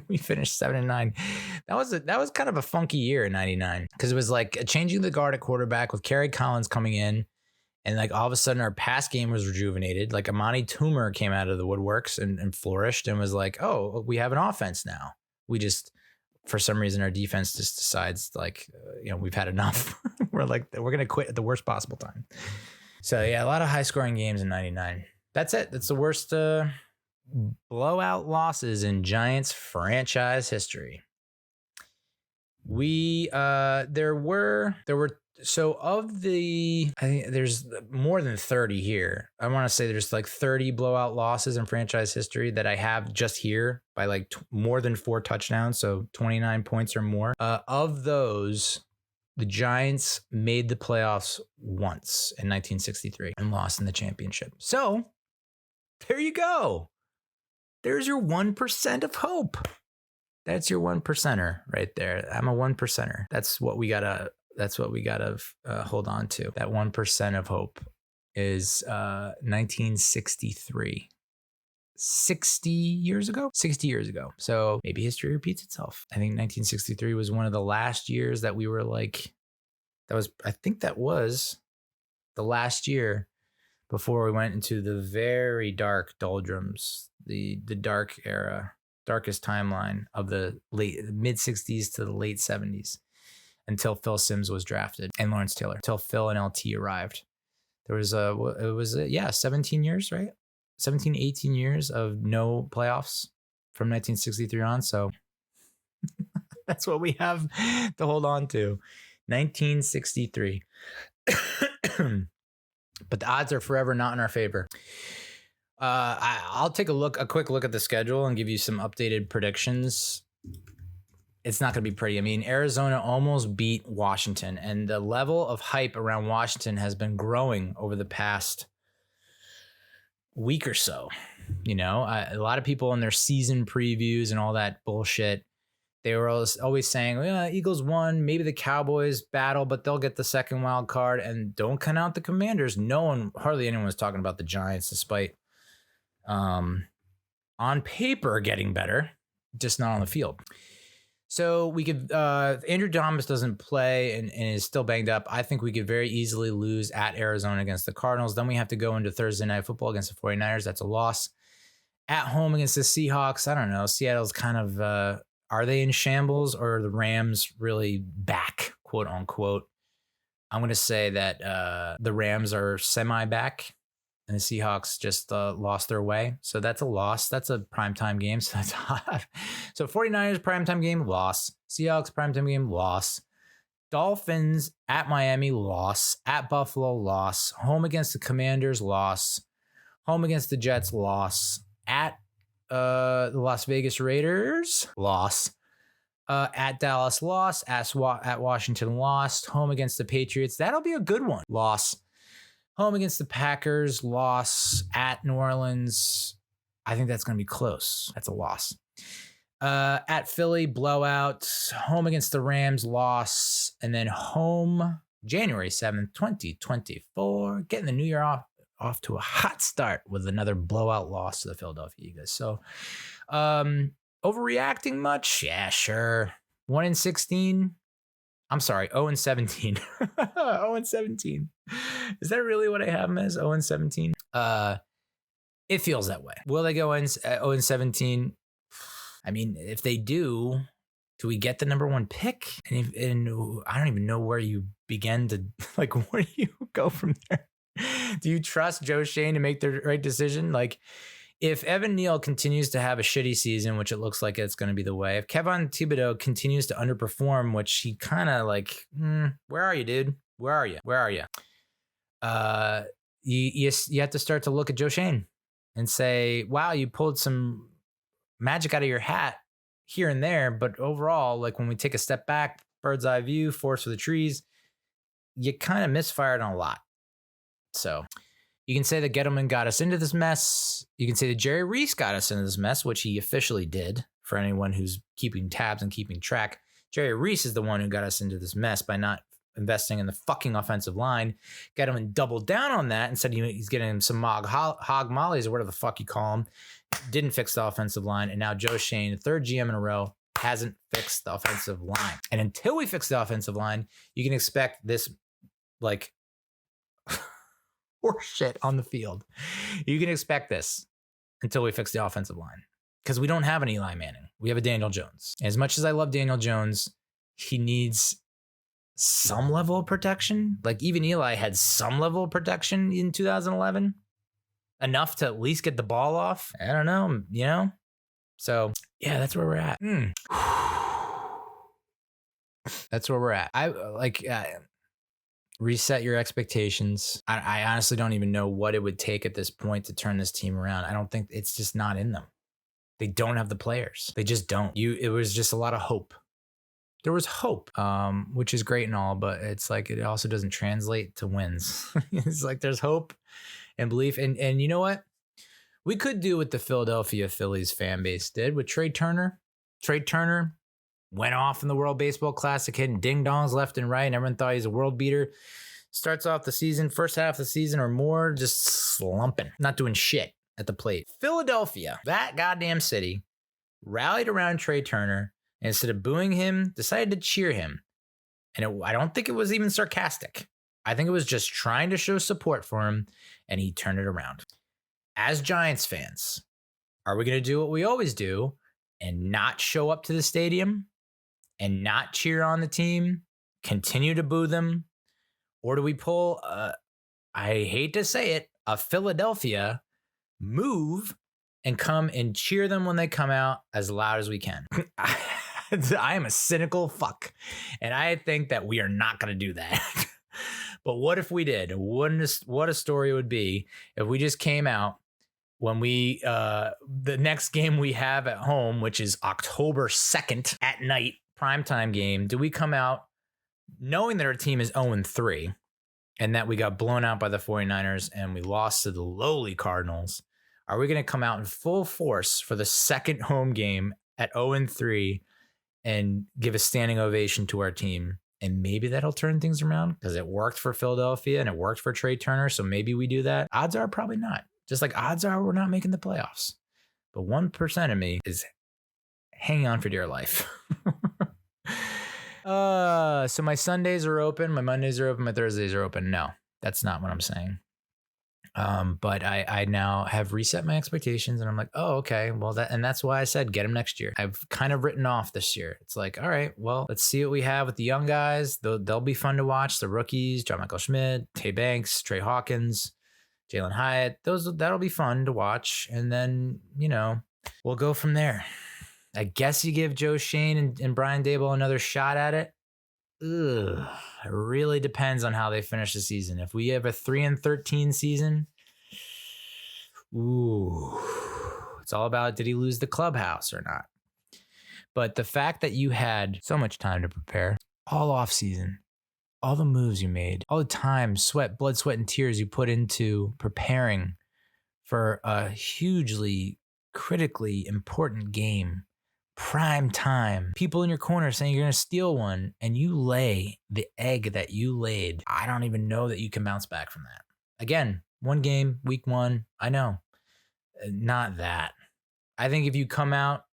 We finished 7-9. That was kind of a funky year in 99 because it was like changing the guard at quarterback with Kerry Collins coming in. And like all of a sudden our pass game was rejuvenated. Like Amani Toomer came out of the woodworks and flourished and was like, oh, we have an offense now. We just, for some reason, our defense just decides like, we've had enough. We're going to quit at the worst possible time. So yeah, a lot of high scoring games in 99. That's it. That's the worst blowout losses in Giants franchise history. There were so of the, I think there's more than 30 here. I want to say there's like 30 blowout losses in franchise history that I have just here by like more than 4 touchdowns. So 29 points or more. Of those, the Giants made the playoffs once in 1963 and lost in the championship. So there you go. There's your 1% of hope. That's your 1%er right there. I'm a 1%er. That's what we gotta hold on to. That 1% of hope is 1963. 60 years ago. So maybe history repeats itself. I think 1963 was one of the last years that we were like, I think that was the last year before we went into the very dark doldrums, the dark era, darkest timeline of the mid 60s to the late 70s until Phil Simms was drafted and Lawrence Taylor, until Phil and LT arrived. There was 17 years, right? 17, 18 years of no playoffs from 1963 on. So that's what we have to hold on to. 1963. But the odds are forever not in our favor. I'll take a quick look at the schedule and give you some updated predictions. It's not going to be pretty. I mean, Arizona almost beat Washington, and the level of hype around Washington has been growing over the past week or so. A lot of people in their season previews and all that bullshit, they were always saying, Eagles won, maybe the Cowboys battle, but they'll get the second wild card, and don't count out the Commanders. Hardly anyone was talking about the Giants, despite on paper getting better, just not on the field. So we could, if Andrew Thomas doesn't play and is still banged up, I think we could very easily lose at Arizona against the Cardinals. Then we have to go into Thursday Night Football against the 49ers. That's a loss. At home against the Seahawks, I don't know. Seattle's kind of, are they in shambles, or are the Rams really back, quote unquote? I'm going to say that the Rams are semi-back and the Seahawks just lost their way. So that's a loss. That's a primetime game. So that's hot. So 49ers primetime game, loss. Seahawks primetime game, loss. Dolphins at Miami, loss. At Buffalo, loss. Home against the Commanders, loss. Home against the Jets, loss. At the Las Vegas Raiders, loss. At Dallas, loss. At Washington, lost. Home against the Patriots, that'll be a good one, loss. Home against the Packers, loss. At New Orleans, I think that's going to be close. That's a loss. At Philly, blowout. Home against the Rams, loss. And then home January 7th, 2024. Getting the new year off to a hot start with another blowout loss to the Philadelphia Eagles. So overreacting much? Yeah, sure. 1-16. I'm sorry, 0-17. 0-17. Is that really what I have them as? 0-17? It feels that way. Will they go 0-17? I mean, if they do, Do we get the number 1 pick? And I don't even know where you begin to, like, where do you go from there? Do you trust Joe Schoen to make the right decision? Like, if Evan Neal continues to have a shitty season, which it looks like it's going to be the way, if Kevin Thibodeau continues to underperform, which he kind of like, where are you, dude? Where are you? Where are you? You have to start to look at Joe Schoen and say, wow, you pulled some magic out of your hat here and there, but overall, like when we take a step back, bird's eye view, forest for the trees, you kind of misfired on a lot. So you can say that Gettleman got us into this mess. You can say that Jerry Reese got us into this mess, which he officially did. For anyone who's keeping tabs and keeping track, Jerry Reese is the one who got us into this mess by not investing in the fucking offensive line. Gettleman doubled down on that and said he's getting him some hog mollies or whatever the fuck you call them. Didn't fix the offensive line. And now Joe Schoen, the 3rd GM in a row, hasn't fixed the offensive line. And until we fix the offensive line, you can expect this like horseshit on the field. You can expect this until we fix the offensive line. Because we don't have an Eli Manning. We have a Daniel Jones. And as much as I love Daniel Jones, he needs some level of protection. Like even Eli had some level of protection in 2011. Enough to at least get the ball off. I don't know, you know? So yeah, that's where we're at. That's where we're at. Reset your expectations. I honestly don't even know what it would take at this point to turn this team around. I don't think it's just not in them. They don't have the players. They just don't. It was just a lot of hope. There was hope, which is great and all, but it's like it also doesn't translate to wins. It's like there's hope and belief. And you know what? We could do what the Philadelphia Phillies fan base did with Trey Turner. Trey Turner went off in the World Baseball Classic, hitting ding-dongs left and right, and everyone thought he's a world beater. Starts off the season, first half of the season or more, just slumping, not doing shit at the plate. Philadelphia, that goddamn city, rallied around Trey Turner, and instead of booing him, decided to cheer him. And I don't think it was even sarcastic. I think it was just trying to show support for him, and he turned it around. As Giants fans, are we going to do what we always do and not show up to the stadium and not cheer on the team, continue to boo them? Or do we pull, I hate to say it, a Philadelphia move and come and cheer them when they come out as loud as we can? I am a cynical fuck, and I think that we are not going to do that. But what if we did? What a story it would be if we just came out when we, the next game we have at home, which is October 2nd at night, primetime game. Do we come out knowing that our team is 0-3 and that we got blown out by the 49ers and we lost to the lowly Cardinals? Are we going to come out in full force for the second home game at 0-3 and give a standing ovation to our team? And maybe that'll turn things around because it worked for Philadelphia and it worked for Trey Turner. So maybe we do that. Odds are probably not. Just like odds are we're not making the playoffs. But 1% of me is hanging on for dear life. So my Sundays are open. My Mondays are open. My Thursdays are open. No, that's not what I'm saying. But I now have reset my expectations and I'm like, oh, okay. Well, that's why I said get him next year. I've kind of written off this year. It's like, all right, well, let's see what we have with the young guys. They'll be fun to watch. The rookies, John Michael Schmidt, Tay Banks, Trey Hawkins, Jalen Hyatt. That'll be fun to watch. And then, we'll go from there. I guess you give Joe Schoen and Brian Daboll another shot at it. Ugh, it really depends on how they finish the season. If we have a 3-13 season, it's all about did he lose the clubhouse or not? But the fact that you had so much time to prepare, all off season, all the moves you made, all the time, blood, sweat, and tears you put into preparing for a hugely, critically important game. Prime time, people in your corner saying you're going to steal one, and you lay the egg that you laid. I don't even know that you can bounce back from that. Again, one game, week 1, I know. Not that. I think if you come out,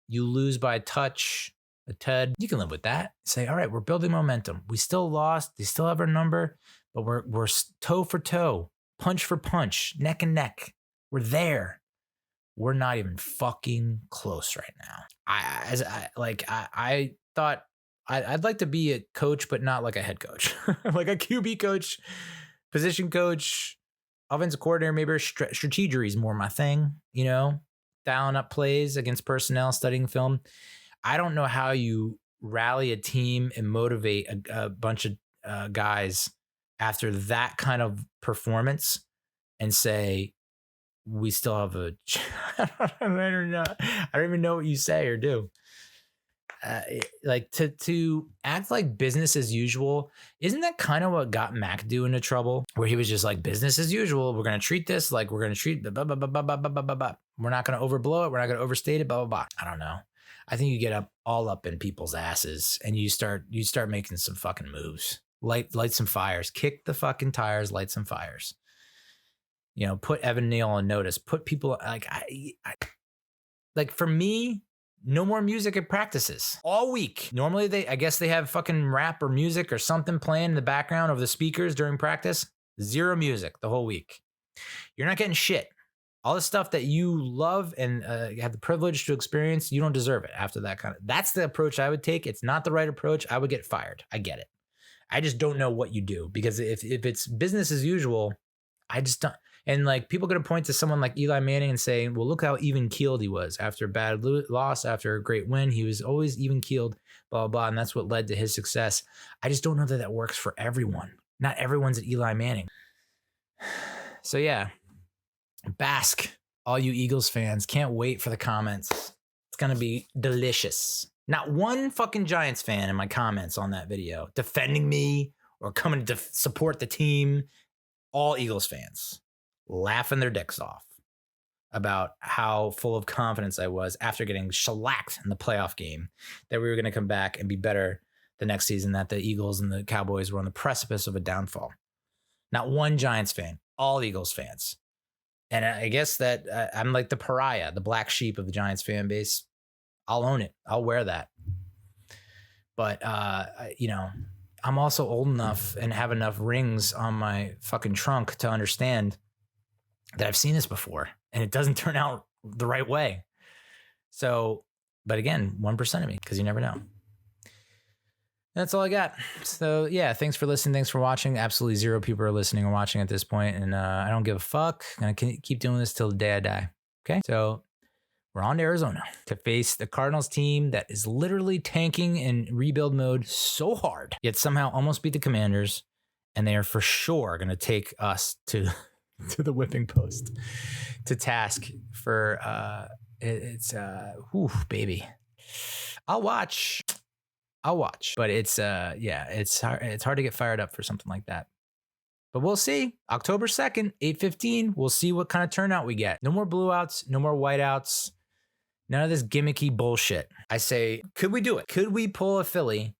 you lose by a touch, a tud, you can live with that. Say, all right, we're building momentum. We still lost. They still have our number, but we're toe for toe, punch for punch, neck and neck. We're there. we're not even fucking close right now. I thought I'd like to be a coach, but not like a head coach, like a QB coach, position coach, offensive coordinator. Maybe strategery is more my thing, dialing up plays against personnel, studying film. I don't know how you rally a team and motivate a bunch of guys after that kind of performance and say, we still have I don't even know what you say or do. Like to act like business as usual. Isn't that kind of what got McAdoo into trouble? Where he was just like, business as usual. We're going to treat this like we're going to treat blah, blah, blah, blah, blah, blah, blah, blah. We're not going to overblow it. We're not going to overstate it, blah, blah, blah. I don't know. I think you get all up in people's asses and you start making some fucking moves. Light some fires. Kick the fucking tires, light some fires. Put Evan Neal on notice. Put people like for me, no more music at practices all week. Normally I guess they have fucking rap or music or something playing in the background of the speakers during practice. Zero music the whole week. You're not getting shit. All the stuff that you love and have the privilege to experience, you don't deserve it after that that's the approach I would take. It's not the right approach. I would get fired. I get it. I just don't know what you do, because if it's business as usual, I just don't. And like people going to point to someone like Eli Manning and say, well, look how even keeled he was after a bad loss, after a great win. He was always even keeled, blah, blah, blah. And that's what led to his success. I just don't know that works for everyone. Not everyone's at Eli Manning. So yeah, bask, all you Eagles fans. Can't wait for the comments. It's going to be delicious. Not one fucking Giants fan in my comments on that video defending me or coming to support the team. All Eagles fans laughing their dicks off about how full of confidence I was after getting shellacked in the playoff game, that we were going to come back and be better the next season, that the Eagles and the Cowboys were on the precipice of a downfall. Not one Giants fan, all Eagles fans. And I guess that I'm like the pariah, the black sheep of the Giants fan base. I'll own it. I'll wear that. But, I'm also old enough and have enough rings on my fucking trunk to understand that I've seen this before and it doesn't turn out the right way. So, but again, 1% of me, because you never know. That's all I got. So yeah, thanks for listening. Thanks for watching. Absolutely zero people are listening or watching at this point, and I don't give a fuck. I'm going to keep doing this till the day I die. Okay. So we're on to Arizona to face the Cardinals team that is literally tanking in rebuild mode so hard, yet somehow almost beat the Commanders. And they are for sure going to take us to the whipping post to task for baby. I'll watch, but it's hard to get fired up for something like that. But we'll see. October 2nd, 8:15. We'll see what kind of turnout we get. No more blowouts, no more whiteouts. None of this gimmicky bullshit. I say, could we do it? Could we pull a Philly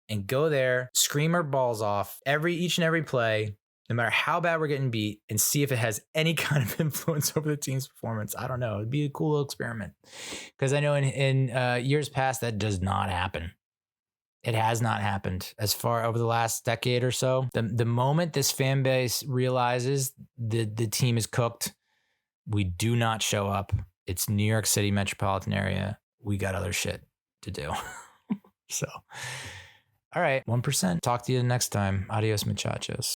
and go there, scream our balls off each and every play, no matter how bad we're getting beat, and see if it has any kind of influence over the team's performance? I don't know. It'd be a cool little experiment. Because I know in years past, that does not happen. It has not happened as far over the last decade or so. The moment this fan base realizes the team is cooked, we do not show up. It's New York City metropolitan area. We got other shit to do. So, all right, 1%. Talk to you next time. Adios, muchachos.